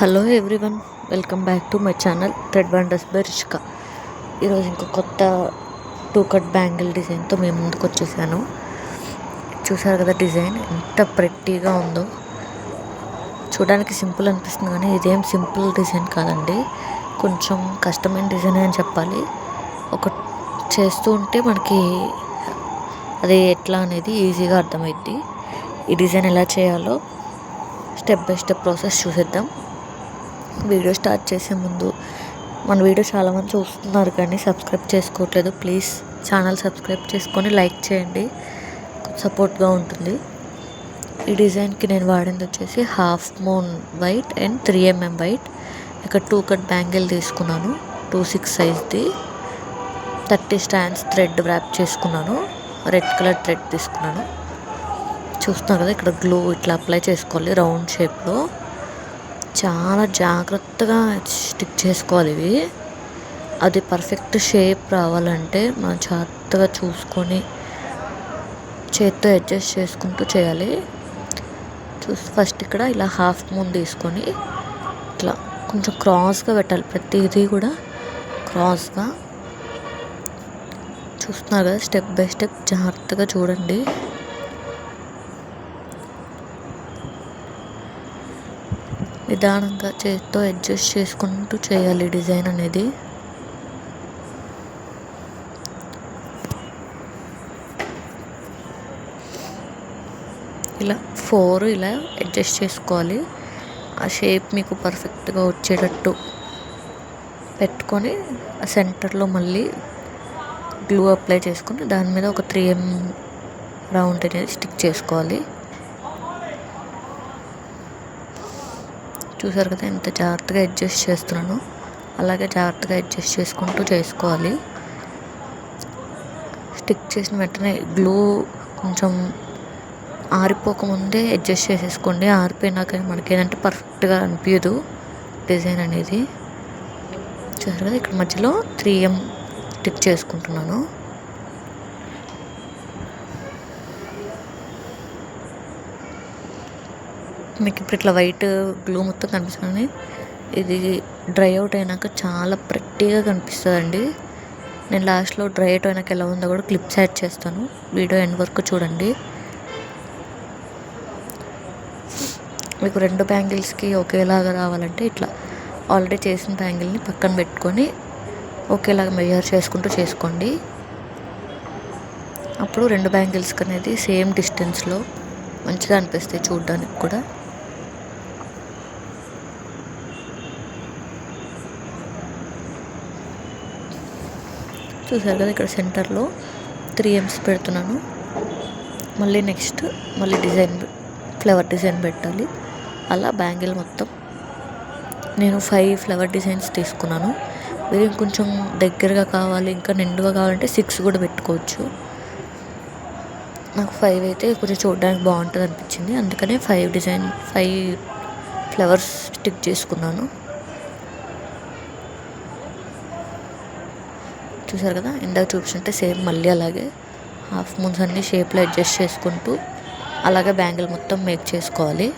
Hello everyone, welcome back to my channel thread wonders by Rishka. ఈరోజు ఇంకో కొత్త two cut bangle డిజైన్తో మేము ముందుకు వచ్చేసాను. చూసారు కదా, డిజైన్ ఎంత ప్రెట్టీగా ఉందో. చూడడానికి సింపుల్ అనిపిస్తుంది కానీ ఇదేం సింపుల్ డిజైన్ కాదండి, కొంచెం కష్టమైన డిజైన్ అని చెప్పాలి. ఒక చేస్తూ ఉంటే మనకి అది ఎట్లా అనేది ఈజీగా అర్థమైద్ది. ఈ డిజైన్ ఎలా చేయాలో స్టెప్ బై స్టెప్ ప్రాసెస్ చూసేద్దాం. వీడియో స్టార్ట్ చేసే ముందు, మన వీడియో చాలామంది చూస్తున్నారు కానీ సబ్స్క్రైబ్ చేసుకోవట్లేదు. ప్లీజ్ ఛానల్ సబ్స్క్రైబ్ చేసుకొని లైక్ చేయండి, సపోర్ట్గా ఉంటుంది. ఈ డిజైన్కి నేను వాడింది వచ్చేసి half moon white and 3mm white. ఇక్కడ టూ కట్ బ్యాంగిల్ తీసుకున్నాను, 2/6 సైజ్ది. 30 స్టాండ్స్ థ్రెడ్ ర్యాప్ చేసుకున్నాను. రెడ్ కలర్ థ్రెడ్ తీసుకున్నాను. చూస్తున్నారు కదా, ఇక్కడ గ్లూ ఇట్లా అప్లై చేసుకోవాలి రౌండ్ షేప్లో. చాలా జాగ్రత్తగా స్టిక్ చేసుకోవాలి ఇవి. అది పర్ఫెక్ట్ షేప్ రావాలంటే మనం జాగ్రత్తగా చూసుకొని చేత్తో అడ్జస్ట్ చేసుకుంటూ చేయాలి. ఫస్ట్ ఇక్కడ ఇలా హాఫ్ మూన్ తీసుకొని ఇట్లా కొంచెం క్రాస్గా పెట్టాలి. ప్రతిదీ కూడా క్రాస్గా. చూస్తున్నారు కదా, స్టెప్ బై స్టెప్ జాగ్రత్తగా చూడండి. నిదానంగా చేతితో అడ్జస్ట్ చేసుకుంటూ చేయాలి డిజైన్ అనేది. ఇలా 4 ఇలా అడ్జస్ట్ చేసుకోవాలి. ఆ షేప్ మీకు పర్ఫెక్ట్గా వచ్చేటట్టు పెట్టుకొని ఆ సెంటర్లో మళ్ళీ గ్లూ అప్లై చేసుకొని దాని మీద ఒక 3mm రౌండ్ అనేది స్టిక్ చేసుకోవాలి. చూసారు కదా, ఎంత జాగ్రత్తగా అడ్జస్ట్ చేస్తున్నాను. అలాగే జాగ్రత్తగా అడ్జస్ట్ చేసుకుంటూ చేసుకోవాలి. స్టిక్ చేసిన వెంటనే గ్లూ కొంచెం ఆరిపోకముందే అడ్జస్ట్ చేసేసుకోండి. ఆరిపోయినాక మనకి ఏంటంటే పర్ఫెక్ట్గా అనిపించదు డిజైన్ అనేది. చూసారు కదా, ఇక్కడ మధ్యలో 3M స్టిక్ చేసుకుంటున్నాను. మీకు ఇప్పుడు ఇట్లా వైట్ గ్లూ మొత్తం కనిపిస్తుంది. ఇది డ్రై అవుట్ అయినాక చాలా ప్రెట్టీగా కనిపిస్తుందండి. నేను లాస్ట్లో డ్రై అవుట్ అయినాక ఎలా ఉందో కూడా క్లిప్స్ యాడ్ చేస్తాను. వీడియో ఎండ్ వరకు చూడండి. మీకు 2 బ్యాంగిల్స్కి ఒకేలాగా రావాలంటే ఇట్లా ఆల్రెడీ చేసిన బ్యాంగిల్ని పక్కన పెట్టుకొని ఒకేలాగా మెజర్ చేసుకుంటూ చేసుకోండి. అప్పుడు 2 బ్యాంగిల్స్కి అనేది సేమ్ డిస్టెన్స్లో మంచిగా అనిపిస్తాయి చూడడానికి కూడా. చూసారు కదా, ఇక్కడ సెంటర్లో 3M's పెడుతున్నాను. మళ్ళీ నెక్స్ట్ డిజైన్ ఫ్లవర్ డిజైన్ పెట్టాలి. అలా బ్యాంగిల్ మొత్తం నేను 5 ఫ్లవర్ డిజైన్స్ తీసుకున్నాను. మీరు ఇంకొంచెం దగ్గరగా కావాలి, ఇంకా నిండుగా కావాలంటే 6 కూడా పెట్టుకోవచ్చు. నాకు 5 అయితే కొంచెం చూడడానికి బాగుంటుంది అనిపించింది, అందుకనే 5 ఫ్లవర్స్ స్టిక్ చేసుకున్నాను. చూసారు కదా, ఇందాక చూపించినట్టే సేమ్ మళ్ళీ అలాగే హాఫ్ మూన్స్ అన్ని షేప్లో అడ్జస్ట్ చేసుకుంటూ అలాగే బ్యాంగిల్ మొత్తం మేక్ చేసుకోవాలి.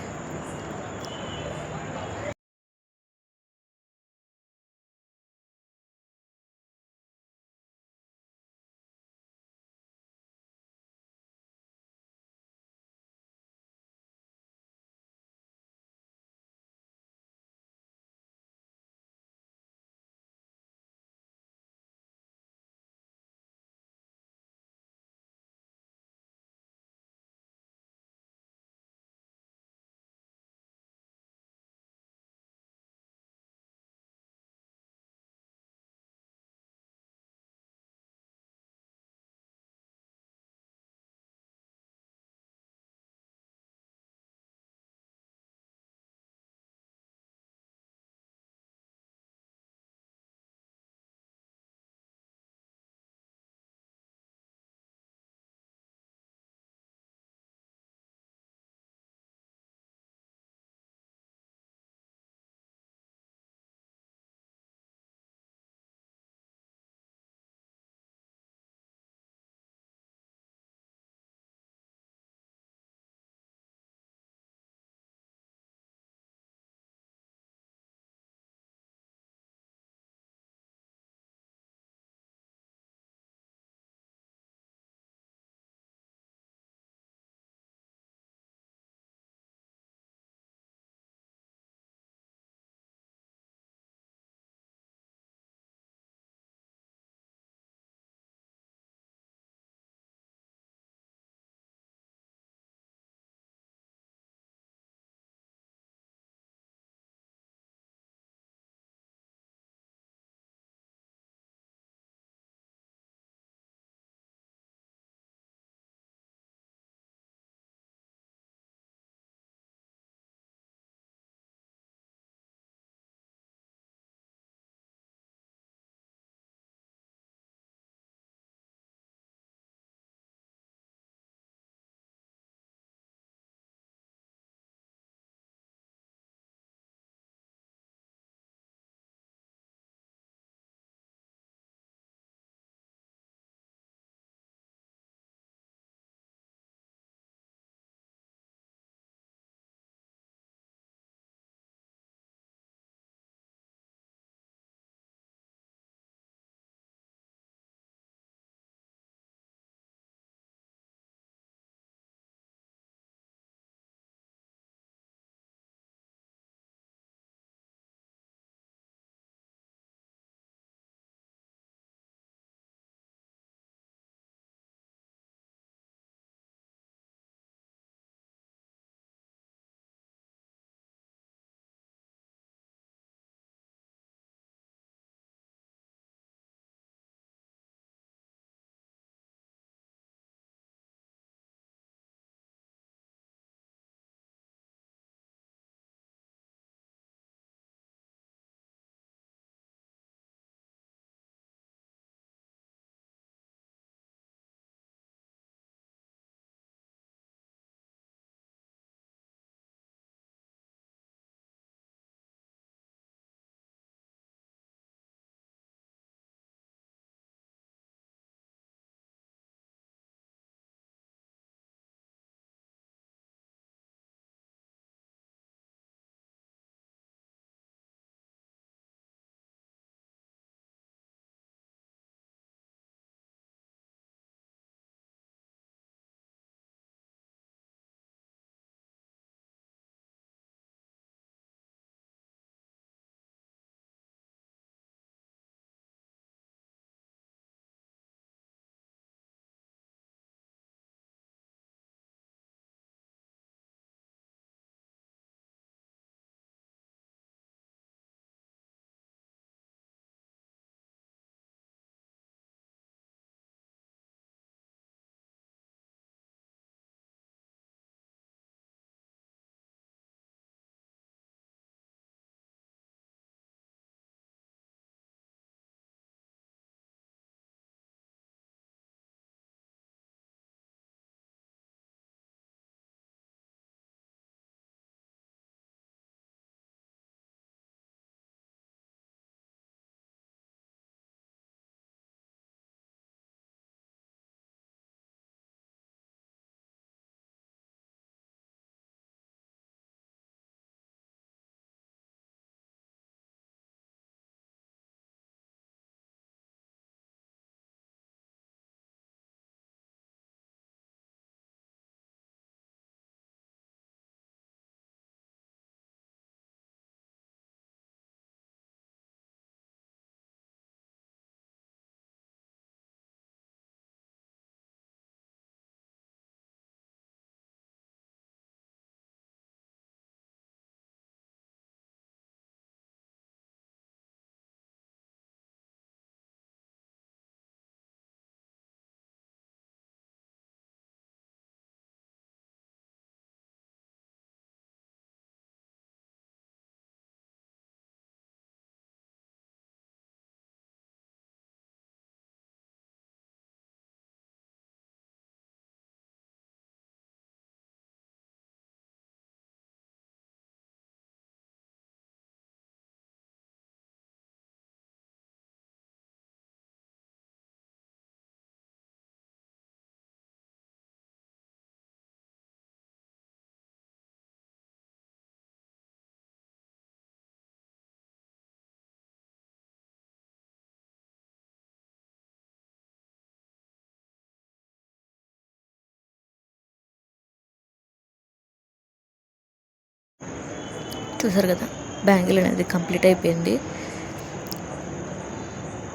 చూసారు కదా, బ్యాంగిల్ అనేది కంప్లీట్ అయిపోయింది.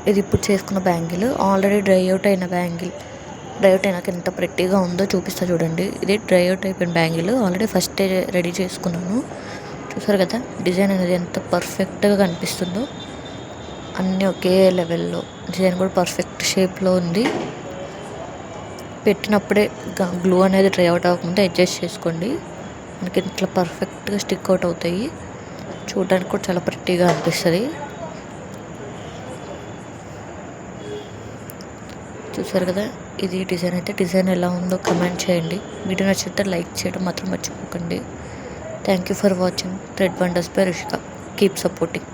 ఇది ఇప్పుడు చేసుకున్న బ్యాంగిల్, ఆల్రెడీ డ్రై అవుట్ అయిన బ్యాంగిల్. డ్రై అవుట్ అయినాక ఎంత ప్రెట్టీగా ఉందో చూపిస్తా చూడండి. ఇది డ్రై అవుట్ అయిపోయిన బ్యాంగిల్, ఆల్రెడీ ఫస్ట్ రెడీ చేసుకున్నాను. చూసారు కదా డిజైన్ అనేది ఎంత పర్ఫెక్ట్గా కనిపిస్తుందో. అన్నీ ఒకే లెవెల్లో, డిజైన్ కూడా పర్ఫెక్ట్ షేప్లో ఉంది. పెట్టినప్పుడే గ్లూ అనేది డ్రై అవుట్ అవ్వకముందే అడ్జస్ట్ చేసుకోండి. మనకి ఇట్లా పర్ఫెక్ట్గా స్టిక్ అవుట్ అవుతాయి. చూడడానికి కూడా చాలా ప్రెట్టీగా అనిపిస్తుంది. చూసారు కదా, ఇది డిజైన్ అయితే. డిజైన్ ఎలా ఉందో కమెంట్ చేయండి. వీడియో నచ్చితే లైక్ చేయడం మాత్రం మర్చిపోకండి. Thank you for watching thread wonders by Rushika. Keep supporting.